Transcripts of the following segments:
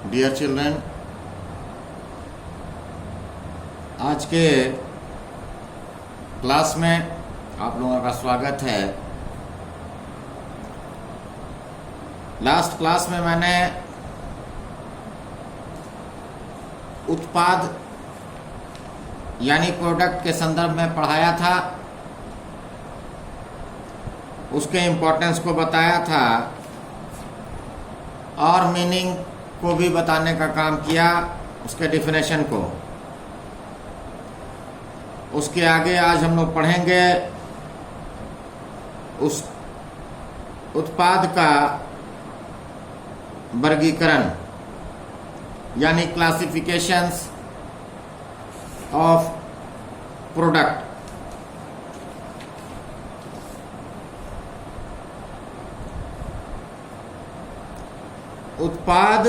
Dear children, आज के class में आप लोगों का स्वागत है। लास्ट क्लास में मैंने उत्पाद यानी प्रोडक्ट के संदर्भ में पढ़ाया था, उसके इम्पोर्टेंस को बताया था और मीनिंग को भी बताने का काम किया, उसके डिफिनेशन को। उसके आगे आज हम लोग पढ़ेंगे उस उत्पाद का वर्गीकरण यानी क्लासिफिकेशंस ऑफ प्रोडक्ट। उत्पाद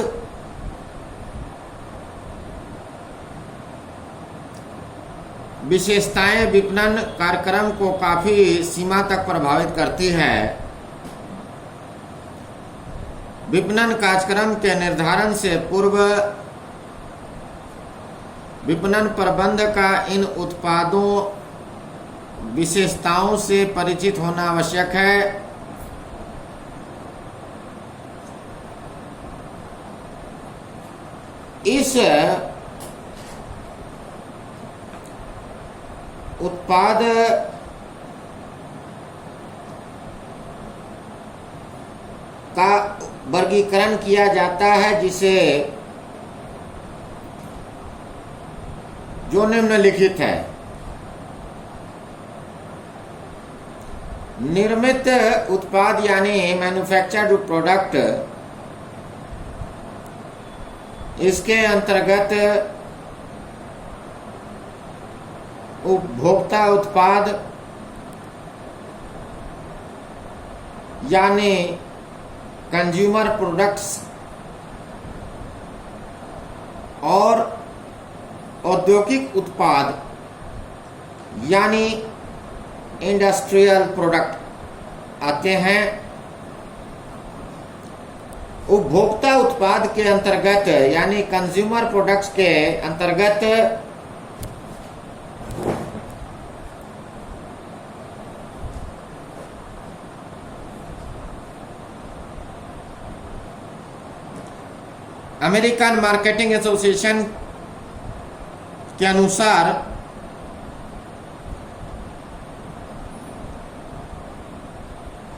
विशेषताएं विपणन कार्यक्रम को काफी सीमा तक प्रभावित करती है। विपणन कार्यक्रम के निर्धारण से पूर्व विपणन प्रबंधक का इन उत्पादों विशेषताओं से परिचित होना आवश्यक है। इस उत्पाद का वर्गीकरण किया जाता है जिसे जो निम्नलिखित है। निर्मित उत्पाद यानी मैन्युफैक्चर्ड प्रोडक्ट, इसके अंतर्गत उपभोक्ता उत्पाद यानी कंज्यूमर प्रोडक्ट्स और औद्योगिक उत्पाद यानी इंडस्ट्रियल प्रोडक्ट आते हैं। उपभोक्ता उत्पाद के अंतर्गत यानी कंज्यूमर प्रोडक्ट्स के अंतर्गत अमेरिकन मार्केटिंग एसोसिएशन के अनुसार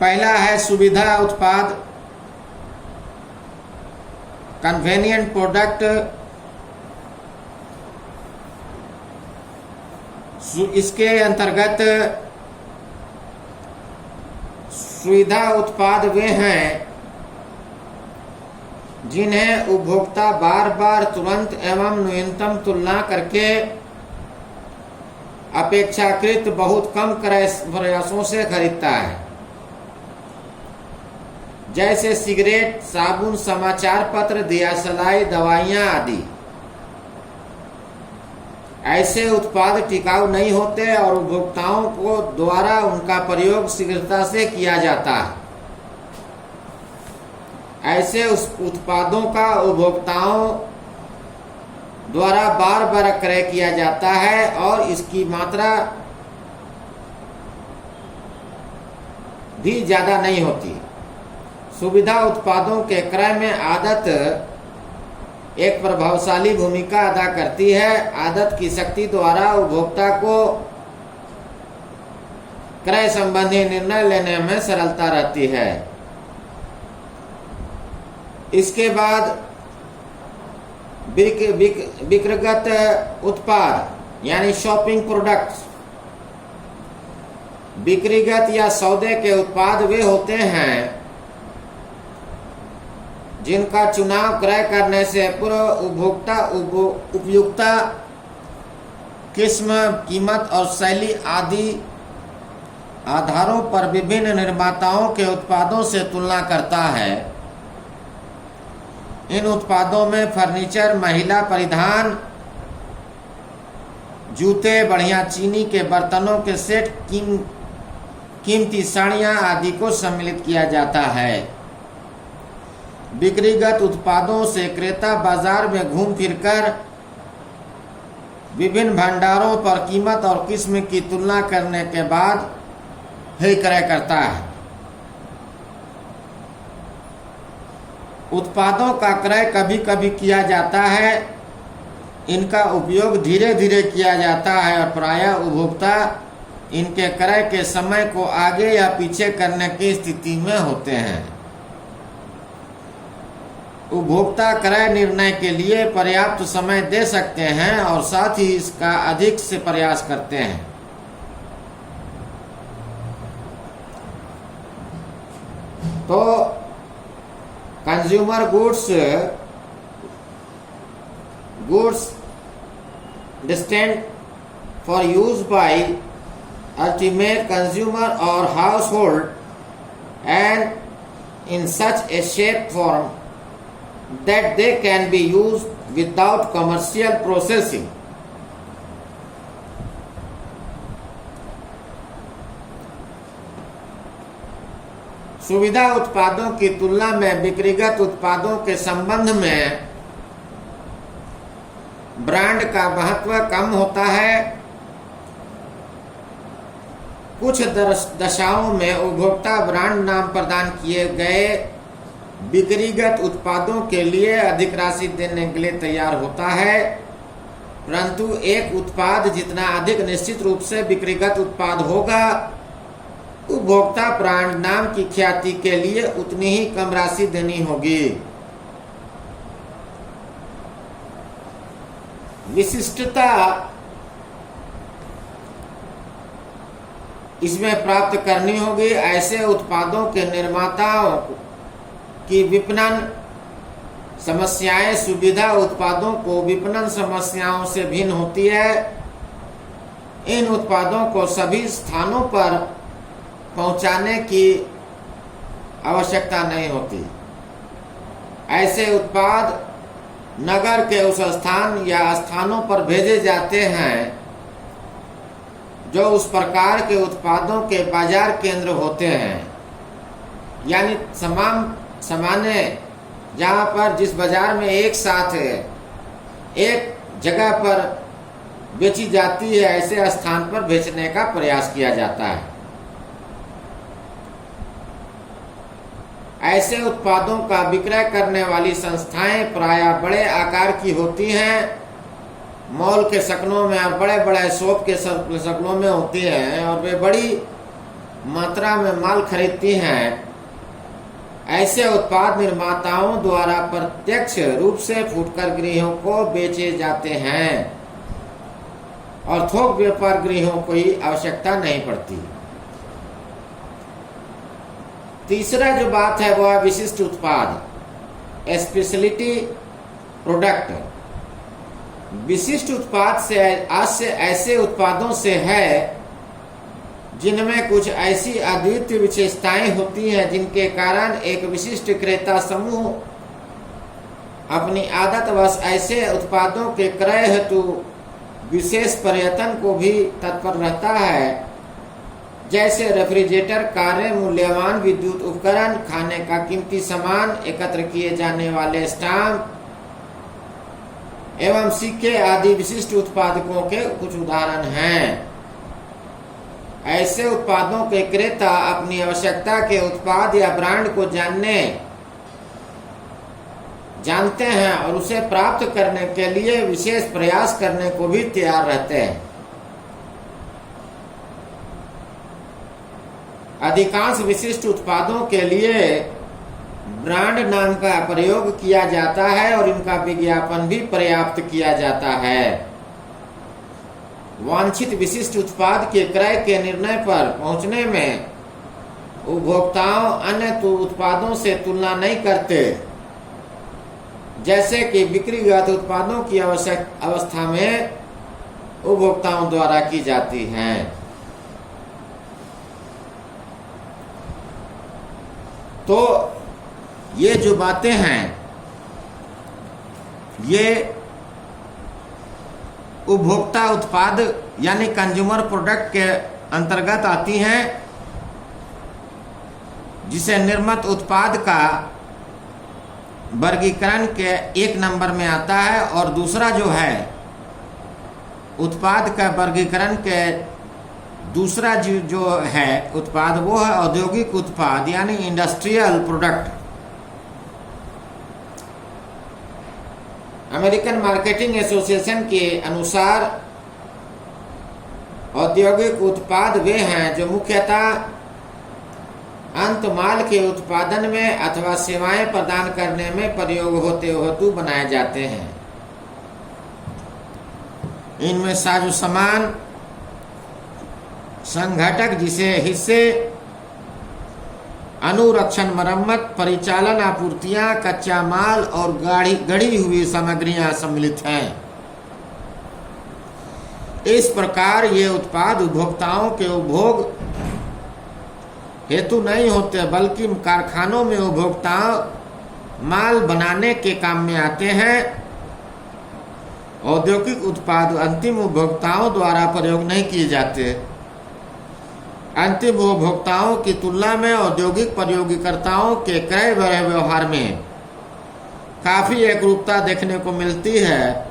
पहला है सुविधा उत्पाद, कन्वेनियंट प्रोडक्ट। इसके अंतर्गत सुविधा उत्पाद वे हैं जिन्हें उपभोक्ता बार बार तुरंत एवं न्यूनतम तुलना करके अपेक्षाकृत बहुत कम प्रयासों से खरीदता है, जैसे सिगरेट, साबुन, समाचार पत्र, दियासलाई, दवाइयां आदि। ऐसे उत्पाद टिकाऊ नहीं होते और उपभोक्ताओं को द्वारा उनका प्रयोग शीघ्रता से किया जाता है। ऐसे उस उत्पादों का उपभोक्ताओं द्वारा बार बार क्रय किया जाता है और इसकी मात्रा भी ज्यादा नहीं होती। सुविधा उत्पादों के क्रय में आदत एक प्रभावशाली भूमिका अदा करती है। आदत की शक्ति द्वारा उपभोक्ता को क्रय संबंधी निर्णय लेने में सरलता रहती है। इसके बाद विक्रयगत उत्पाद यानी शॉपिंग प्रोडक्ट्स। बिक्रीगत या सौदे के उत्पाद वे होते हैं जिनका चुनाव क्रय करने से पूर्व उपभोक्ता उपयुक्ता किस्म, कीमत और शैली आदि आधारों पर विभिन्न निर्माताओं के उत्पादों से तुलना करता है। इन उत्पादों में फर्नीचर, महिला परिधान, जूते, बढ़िया चीनी के बर्तनों के सेट, कीमती साड़ियां आदि को सम्मिलित किया जाता है। बिक्रीगत उत्पादों से क्रेता बाजार में घूम फिरकर विभिन्न भंडारों पर कीमत और किस्म की तुलना करने के बाद ही क्रय करता है। उत्पादों का क्रय कभी कभी किया जाता है, इनका उपयोग धीरे धीरे किया जाता है और प्रायः उपभोक्ता इनके क्रय के समय को आगे या पीछे करने की स्थिति में होते हैं। उपभोक्ता क्रय निर्णय के लिए पर्याप्त समय दे सकते हैं और साथ ही इसका अधिक से प्रयास करते हैं। तो consumer goods destined for use by ultimate consumer or household and in such a shape form that they can be used without commercial processing. सुविधा उत्पादों की तुलना में बिक्रीगत उत्पादों के संबंध में ब्रांड का महत्व कम होता है। कुछ दशाओं में उपभोक्ता ब्रांड नाम प्रदान किए गए बिक्रीगत उत्पादों के लिए अधिक राशि देने के लिए तैयार होता है, परंतु एक उत्पाद जितना अधिक निश्चित रूप से बिक्रीगत उत्पाद होगा, उपभोक्ता ब्रांड नाम की ख्याति के लिए उतनी ही कम राशि देनी होगी। विशिष्टता इसमें प्राप्त करनी होगी। ऐसे उत्पादों के निर्माताओं की विपणन समस्याएं सुविधा उत्पादों को विपणन समस्याओं से भिन्न होती है। इन उत्पादों को सभी स्थानों पर पहुंचाने की आवश्यकता नहीं होती। ऐसे उत्पाद नगर के उस स्थान या स्थानों पर भेजे जाते हैं जो उस प्रकार के उत्पादों के बाजार केंद्र होते हैं, यानी सामान्य जहां पर जिस बाजार में एक साथ एक जगह पर बेची जाती है, ऐसे स्थान पर बेचने का प्रयास किया जाता है। ऐसे उत्पादों का विक्रय करने वाली संस्थाएं प्रायः बड़े आकार की होती हैं, मॉल के शक्लों में और बड़े बड़े शॉप के शक्लों में होती हैं और वे बड़ी मात्रा में माल खरीदती हैं। ऐसे उत्पाद निर्माताओं द्वारा प्रत्यक्ष रूप से फुटकर गृहों को बेचे जाते हैं और थोक व्यापार गृहों को ही आवश्यकता नहीं पड़ती। तीसरा जो बात है वह विशिष्ट उत्पाद, स्पेशलिटी प्रोडक्ट। विशिष्ट उत्पाद से ऐसे उत्पादों से है जिनमें कुछ ऐसी अद्वितीय विशेषताएं होती हैं जिनके कारण एक विशिष्ट क्रेता समूह अपनी आदतवश ऐसे उत्पादों के क्रय हेतु विशेष प्रयत्न को भी तत्पर रहता है, जैसे रेफ्रिजरेटर, कारें, मूल्यवान विद्युत उपकरण, खाने का कीमती सामान, एकत्र किए जाने वाले स्टाम्प एवं सिक्के आदि विशिष्ट उत्पादकों के कुछ उदाहरण हैं। ऐसे उत्पादों के क्रेता अपनी आवश्यकता के उत्पाद या ब्रांड को जानते हैं और उसे प्राप्त करने के लिए विशेष प्रयास करने को भी तैयार रहते हैं। अधिकांश विशिष्ट उत्पादों के लिए ब्रांड नाम का प्रयोग किया जाता है और इनका विज्ञापन भी पर्याप्त किया जाता है। वांछित विशिष्ट उत्पाद के क्रय के निर्णय पर पहुंचने में उपभोक्ताओं अन्य उत्पादों से तुलना नहीं करते, जैसे कि बिक्रीगत उत्पादों की अवस्था में उपभोक्ताओं द्वारा की जाती हैं। तो ये जो बातें हैं ये उपभोक्ता उत्पाद यानी कंज्यूमर प्रोडक्ट के अंतर्गत आती हैं, जिसे निर्मित उत्पाद का वर्गीकरण के एक नंबर में आता है, और दूसरा जो है उत्पाद का वर्गीकरण के दूसरा जो है उत्पाद, वो है औद्योगिक उत्पाद यानी industrial product. American marketing association के अनुसार औद्योगिक उत्पाद वे हैं जो मुख्यतः अंत माल के उत्पादन में अथवा सेवाएं प्रदान करने में प्रयोग होते हेतु बनाए जाते हैं। इनमें साजो सामान, संघटक जिसे हिस्से, अनुरक्षण, मरम्मत, परिचालन, आपूर्तियां, कच्चा माल और गढ़ी हुई सामग्रियां सम्मिलित हैं। इस प्रकार ये उत्पाद उपभोक्ताओं के उपभोग हेतु नहीं होते, बल्कि कारखानों में उपभोक्ता माल बनाने के काम में आते हैं। औद्योगिक उत्पाद अंतिम उपभोक्ताओं द्वारा प्रयोग नहीं किए जाते। अंतिम उपभोक्ताओं की तुलना में औद्योगिक प्रयोगकर्ताओं के क्रय व्यवहार में काफी एकरूपता देखने को मिलती है।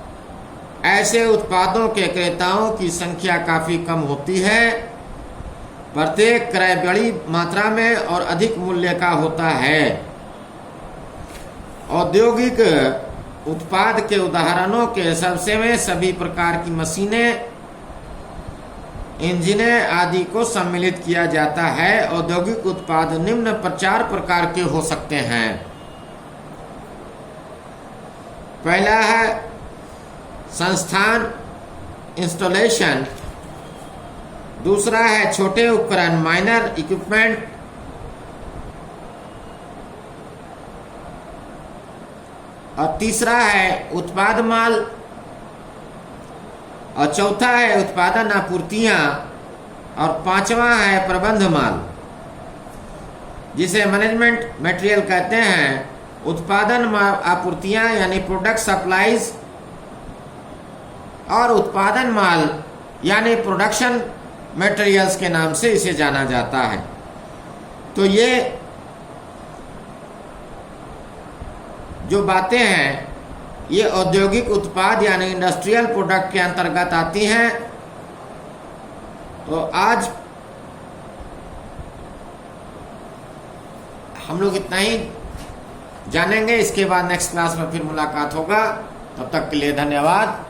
ऐसे उत्पादों के क्रेताओं की संख्या काफी कम होती है। प्रत्येक क्रय बड़ी मात्रा में और अधिक मूल्य का होता है। औद्योगिक उत्पाद के उदाहरणों के सबसे में सभी प्रकार की मशीनें, इंजनें आदि को सम्मिलित किया जाता है। औद्योगिक उत्पाद निम्न 4 प्रकार के हो सकते हैं। पहला है संस्थान, इंस्टॉलेशन। दूसरा है छोटे उपकरण, माइनर इक्विपमेंट। और तीसरा है उत्पाद माल। और चौथा है उत्पादन आपूर्तियां। और पांचवा है प्रबंध माल, जिसे मैनेजमेंट मटेरियल कहते हैं। उत्पादन आपूर्तियां यानी प्रोडक्ट सप्लाईज, और उत्पादन माल यानी प्रोडक्शन मटेरियल्स के नाम से इसे जाना जाता है। तो ये जो बातें हैं ये औद्योगिक उत्पाद यानी इंडस्ट्रियल प्रोडक्ट के अंतर्गत आती हैं। तो आज हम लोग इतना ही जानेंगे। इसके बाद नेक्स्ट क्लास में फिर मुलाकात होगा। तब तक के लिए धन्यवाद।